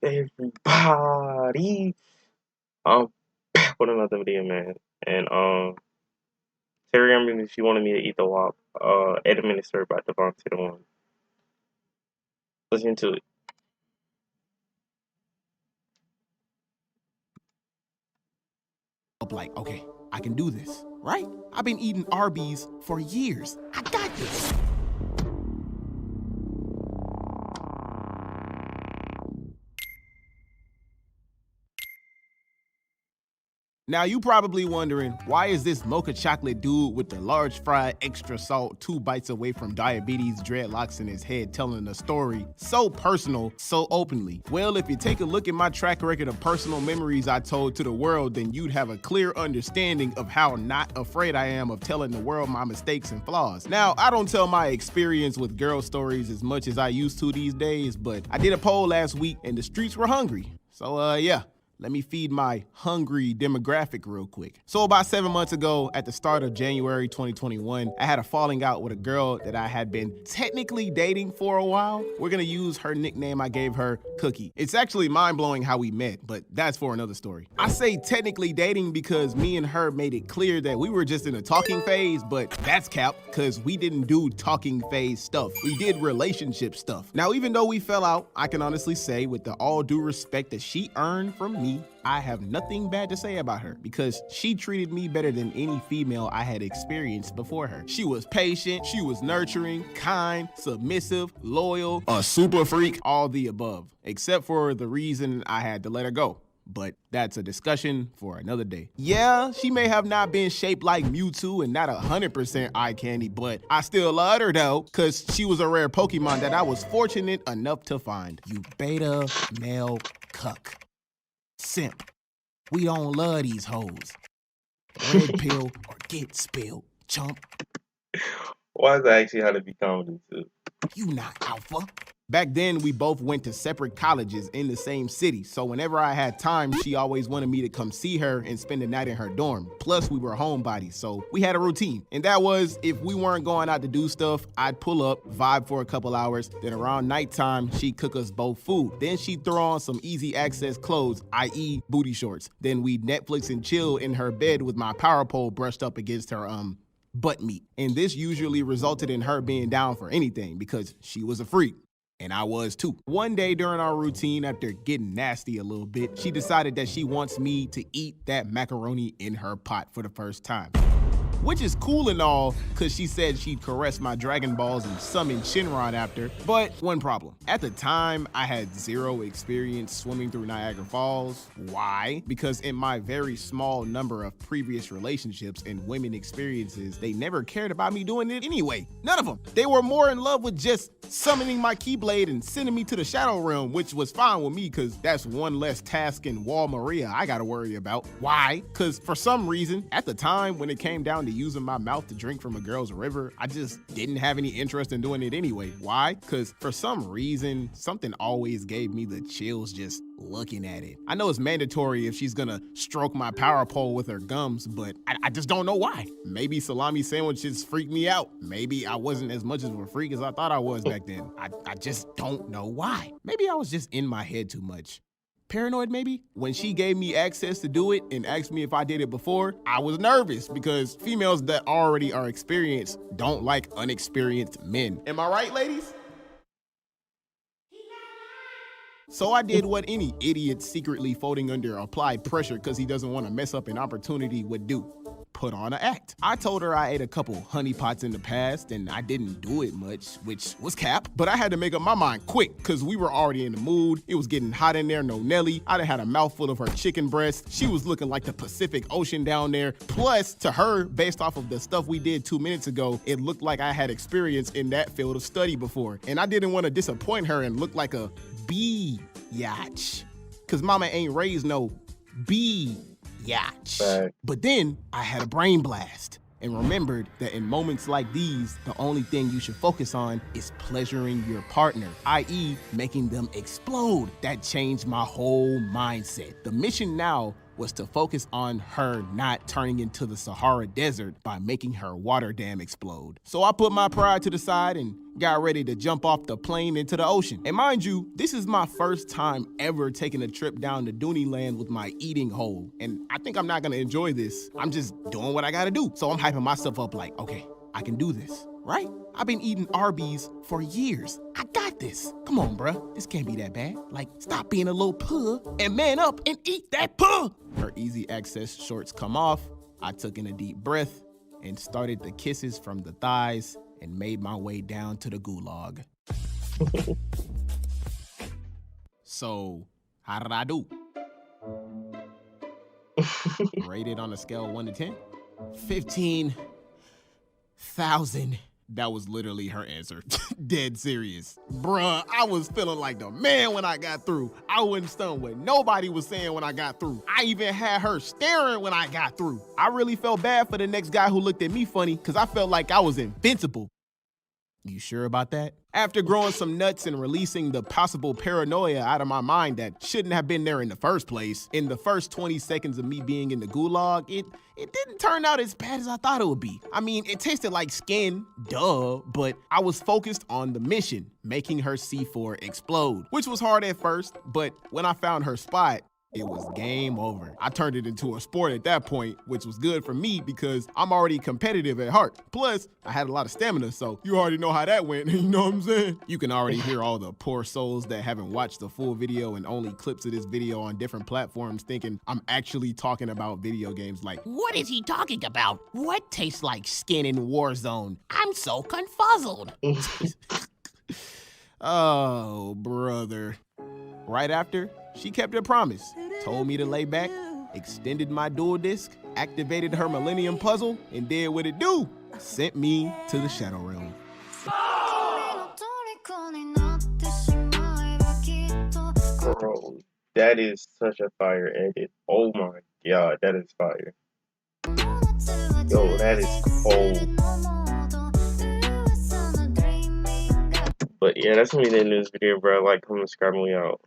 Everybody, I'm back with another video, man. And Terry, she wanted me to eat the WAP, administered by Devontae the One. Listen to it. Like, okay, I can do this, right? I've been eating Arby's for years. I got this. Now you probably wondering, why is this mocha chocolate dude with the large fry, extra salt, 2 bites away from diabetes, dreadlocks in his head telling a story so personal, so openly? Well, if you take a look at my track record of personal memories I told to the world, then you'd have a clear understanding of how not afraid I am of telling the world my mistakes and flaws. Now, I don't tell my experience with girl stories as much as I used to these days, but I did a poll last week and the streets were hungry. So yeah. Let me feed my hungry demographic real quick. So about 7 months ago, at the start of January 2021, I had a falling out with a girl that I had been technically dating for a while. We're gonna use her nickname I gave her, Cookie. It's actually mind-blowing how we met, but that's for another story. I say technically dating because me and her made it clear that we were just in a talking phase, but that's cap, because we didn't do talking phase stuff. We did relationship stuff. Now, even though we fell out, I can honestly say, with the all due respect that she earned from me, I have nothing bad to say about her because she treated me better than any female I had experienced before her. She was patient, she was nurturing, kind, submissive, loyal, a super freak, all the above, except for the reason I had to let her go. But that's a discussion for another day. Yeah, she may have not been shaped like Mewtwo and not 100% eye candy, but I still loved her though, cause she was a rare Pokemon that I was fortunate enough to find. You beta male cuck. Simp. We don't love these hoes. Red pill or get spilled, chump. Why is that actually how to be comedy too? You not alpha. Back then, we both went to separate colleges in the same city, so whenever I had time, she always wanted me to come see her and spend the night in her dorm. Plus, we were homebodies, so we had a routine. And that was, if we weren't going out to do stuff, I'd pull up, vibe for a couple hours, then around nighttime, she'd cook us both food. Then she'd throw on some easy access clothes, i.e. booty shorts. Then we'd Netflix and chill in her bed with my power pole brushed up against her, butt meat. And this usually resulted in her being down for anything because she was a freak. And I was too. One day during our routine, after getting nasty a little bit, she decided that she wants me to eat that macaroni in her pot for the first time. Which is cool and all, cause she said she'd caress my Dragon Balls and summon Shinron after, but one problem. At the time, I had zero experience swimming through Niagara Falls. Why? Because in my very small number of previous relationships and women experiences, they never cared about me doing it anyway. None of them. They were more in love with just summoning my Keyblade and sending me to the Shadow Realm, which was fine with me, cause that's one less task in Wall Maria I gotta worry about. Why? Cause for some reason, at the time, when it came down to using my mouth to drink from a girl's river, I just didn't have any interest in doing it anyway. Why? Because for some reason, something always gave me the chills just looking at it. I know it's mandatory if she's gonna stroke my power pole with her gums, but I just don't know why. Maybe salami sandwiches freak me out. Maybe I wasn't as much of a freak as I thought I was back then. I just don't know why. Maybe I was just in my head too much. Paranoid maybe? When she gave me access to do it and asked me if I did it before, I was nervous because females that already are experienced don't like unexperienced men. Am I right, ladies? So I did what any idiot secretly folding under applied pressure because he doesn't want to mess up an opportunity would do. Put on an act. I told her I ate a couple honeypots in the past and I didn't do it much, which was cap, but I had to make up my mind quick because we were already in the mood. It was getting hot in there, no Nelly. I done had a mouthful of her chicken breast. She was looking like the Pacific Ocean down there. Plus, to her, based off of the stuff we did 2 minutes ago, it looked like I had experience in that field of study before. And I didn't want to disappoint her and look like a biatch, cause mama ain't raised no biatch. Right. But then I had a brain blast and remembered that in moments like these, the only thing you should focus on is pleasuring your partner, i.e. making them explode. That changed my whole mindset. The mission now was to focus on her not turning into the Sahara Desert by making her water dam explode. So I put my pride to the side and got ready to jump off the plane into the ocean. And mind you, this is my first time ever taking a trip down to Dooney Land with my eating hole. And I think I'm not gonna enjoy this. I'm just doing what I gotta do. So I'm hyping myself up like, okay, I can do this, right? I've been eating Arby's for years. I got this. Come on, bruh. This can't be that bad. Like, stop being a little puh and man up and eat that puh. Her easy access shorts come off. I took in a deep breath and started the kisses from the thighs and made my way down to the gulag. So, how did I do? Rated on a scale of 1 to 10? 15,000. That was literally her answer. Dead serious. Bruh, I was feeling like the man when I got through. I wasn't stunned what nobody was saying when I got through. I even had her staring when I got through. I really felt bad for the next guy who looked at me funny because I felt like I was invincible. You sure about that? After growing some nuts and releasing the possible paranoia out of my mind that shouldn't have been there in the first place, in the first 20 seconds of me being in the gulag, it didn't turn out as bad as I thought it would be. I mean, it tasted like skin, duh, but I was focused on the mission, making her C4 explode, which was hard at first, but when I found her spot, it was game over. I turned it into a sport at that point, which was good for me because I'm already competitive at heart. Plus, I had a lot of stamina, so you already know how that went, you know what I'm saying? You can already hear all the poor souls that haven't watched the full video and only clips of this video on different platforms thinking I'm actually talking about video games like, what is he talking about? What tastes like skin in Warzone? I'm so confuzzled. Oh, brother. Right after, she kept her promise, told me to lay back, extended my dual disc, activated her Millennium Puzzle, and did what it do, sent me to the Shadow Realm. Bro, that is such a fire edit. Oh my god, that is fire. Yo, that is cold. But yeah, that's gonna be the end of this video, bro. Like, comment, subscribe, and we out.